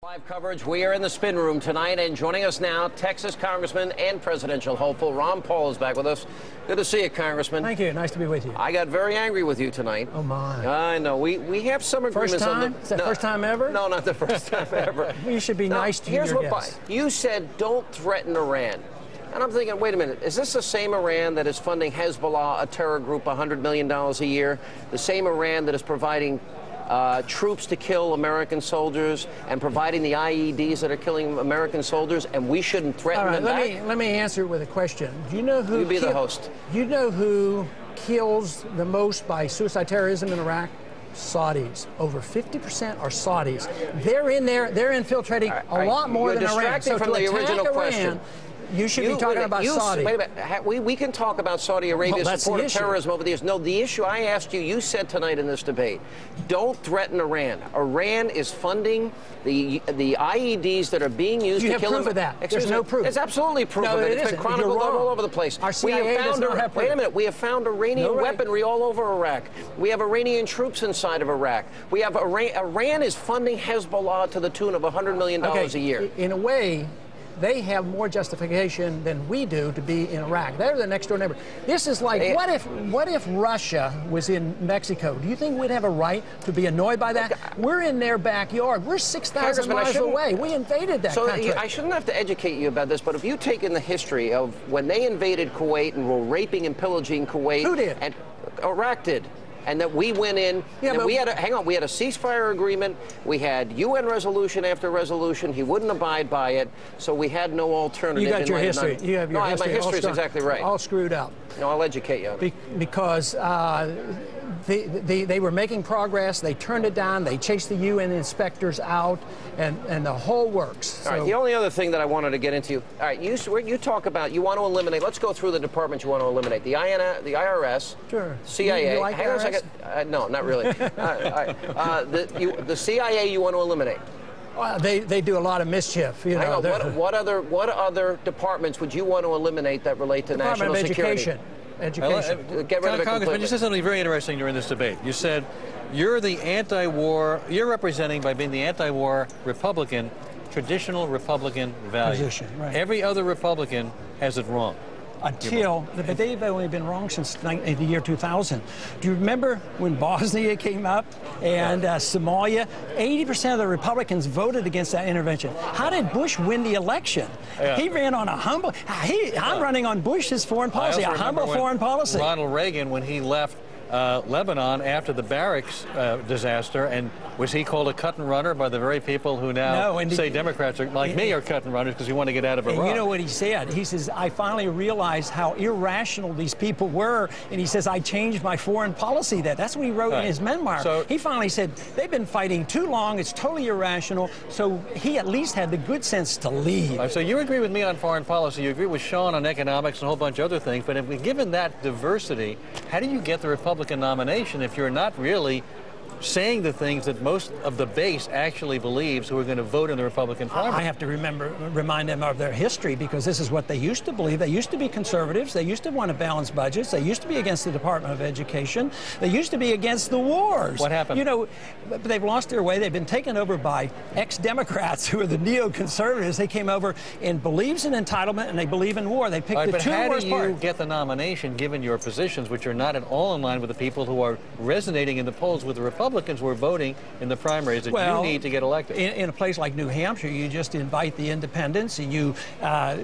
Live coverage. We are in the spin room tonight, and joining us now, Texas Congressman and presidential hopeful Ron Paul is back with us. Good to see you, Congressman. Thank you. Nice to be with you. I got very angry with you tonight. Oh, my. I know. We have some agreements. First time? On the, Is that first time ever? No, not the first time ever. You should be nice to your guests. You said don't threaten Iran. And I'm thinking, wait a minute, is this the same Iran that is funding Hezbollah, a terror group, $100 million a year? The same Iran that is providing troops to kill American soldiers and providing the IEDs that are killing American soldiers, and we shouldn't threaten them back? Let me answer it with a question. Do you know who? You be the host. Do you know who kills the most by suicide terrorism in Iraq? Saudis. Over 50% are Saudis. They're in there. They're infiltrating a lot more than Iran. So from the original question. You should be talking about Saudi. Wait a minute. We can talk about Saudi Arabia's support of terrorism over the years. No, the issue I asked you, you said tonight in this debate, don't threaten Iran. Iran is funding the IEDs that are being used to kill them. You have proof of that. There's no proof. It's absolutely proof of it. It's been chronicled all over the place. Our CIA does not have proof. Wait a minute. We have found Iranian weaponry all over Iraq. We have Iranian troops inside of Iraq. We have Iran is funding Hezbollah to the tune of $100 million a year. In a way, they have more justification than we do to be in Iraq. They're the next door neighbor. This is like, what if Russia was in Mexico? Do you think we'd have a right to be annoyed by that? We're in their backyard. We're 6,000 miles away. We invaded that country. I shouldn't have to educate you about this, but if you take in the history of when they invaded Kuwait and were raping and pillaging Kuwait. Who did? And Iraq did. And that we went in, and we had a ceasefire agreement. We had UN resolution after resolution. He wouldn't abide by it, so we had no alternative. You got your history. You have your history. My history is exactly right. All screwed up. No, I'll educate you. Because they were making progress. They turned it down. They chased the UN inspectors out, and the whole works. All right. The only other thing that I wanted to get into. All right. You talk about you want to eliminate. Let's go through the departments you want to eliminate. The IRS. Sure. CIA. You like Hang on a second. No, not really. The CIA you want to eliminate. Well, they do a lot of mischief. You know. What other departments would you want to eliminate that relate to national security? Education. Get rid of it Congressman, you said something very interesting during this debate. You said you're the anti-war. You're representing by being the anti-war Republican, traditional Republican value. Position, right. Every other Republican has it wrong. But they've only been wrong since the year 2000. Do you remember when Bosnia came up and Somalia? 80% of the Republicans voted against that intervention. How did Bush win the election? He ran on a humble. I'm running on Bush's foreign policy, a humble foreign policy. Ronald Reagan, when he left Lebanon after the barracks disaster, and was he called a cut and runner by the very people who now say Democrats are like me are cut and runners because we want to get out of Iraq? And you know what he said? He says, I finally realized how irrational these people were, and he says, I changed my foreign policy. That's what he wrote in his memoir. So he finally said, they've been fighting too long, it's totally irrational, so he at least had the good sense to leave. So you agree with me on foreign policy, you agree with Sean on economics and a whole bunch of other things, but given that diversity, how do you get the Republican nomination if you're not really saying the things that most of the base actually believes who are going to vote in the Republican primary? I have to remind them of their history, because this is what they used to believe. They used to be conservatives. They used to want to balance budgets. They used to be against the Department of Education. They used to be against the wars. What happened? You know, they've lost their way. They've been taken over by ex-Democrats who are the neoconservatives. They came over and believes in entitlement, and they believe in war. They picked the two worst parts. But how do you get the nomination given your positions, which are not at all in line with the people who are resonating in the polls with the Republicans who are voting in the primaries that you need to get elected? In a place like New Hampshire, you just invite the independents and you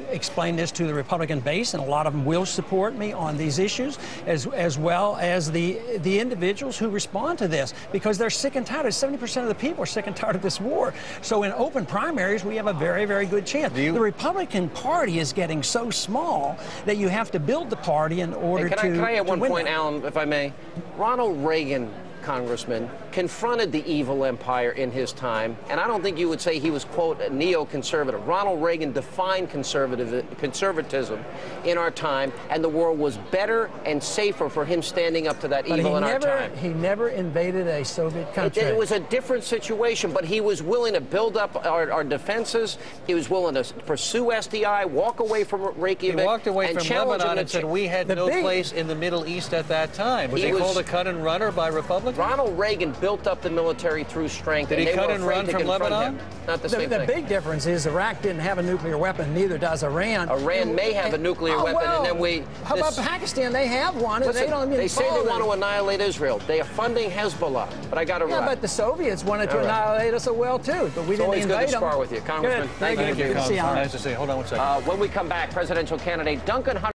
explain this to the Republican base, and a lot of them will support me on these issues, as well as the individuals who respond to this, because they're sick and tired. 70% of the people are sick and tired of this war. So in open primaries, we have a very, very good chance. The Republican Party is getting so small that you have to build the party in order to Can I add one point, that. Alan, if I may? Ronald Reagan, Congressman, confronted the evil empire in his time, and I don't think you would say he was, quote, a neoconservative. Ronald Reagan defined conservatism in our time, and the world was better and safer for him standing up to that evil in our time. He never invaded a Soviet country. It was a different situation, but he was willing to build up our defenses. He was willing to pursue SDI, walk away from Reykjavik. He walked away from Lebanon and said we had no place in the Middle East at that time. Was he called a cut and runner by Republicans? Ronald Reagan built up the military through strength. Did he and they cut were and afraid run to from confront Lebanon? him. Not the same The thing. big difference is Iraq didn't have a nuclear weapon, neither does Iran. Iran may have a nuclear weapon, well, and then we... How about Pakistan? They have one, and Listen, they don't even they say they follow want it. to annihilate Israel. They are funding Hezbollah, but I got it Yeah, right. but the Soviets wanted to All right. annihilate us as well, too, but we It's didn't always good invade to them. spar with you, Congressman. Good. Thank you. Good to see you. Nice to see you. Hold on one second. When we come back, presidential candidate Duncan Hunter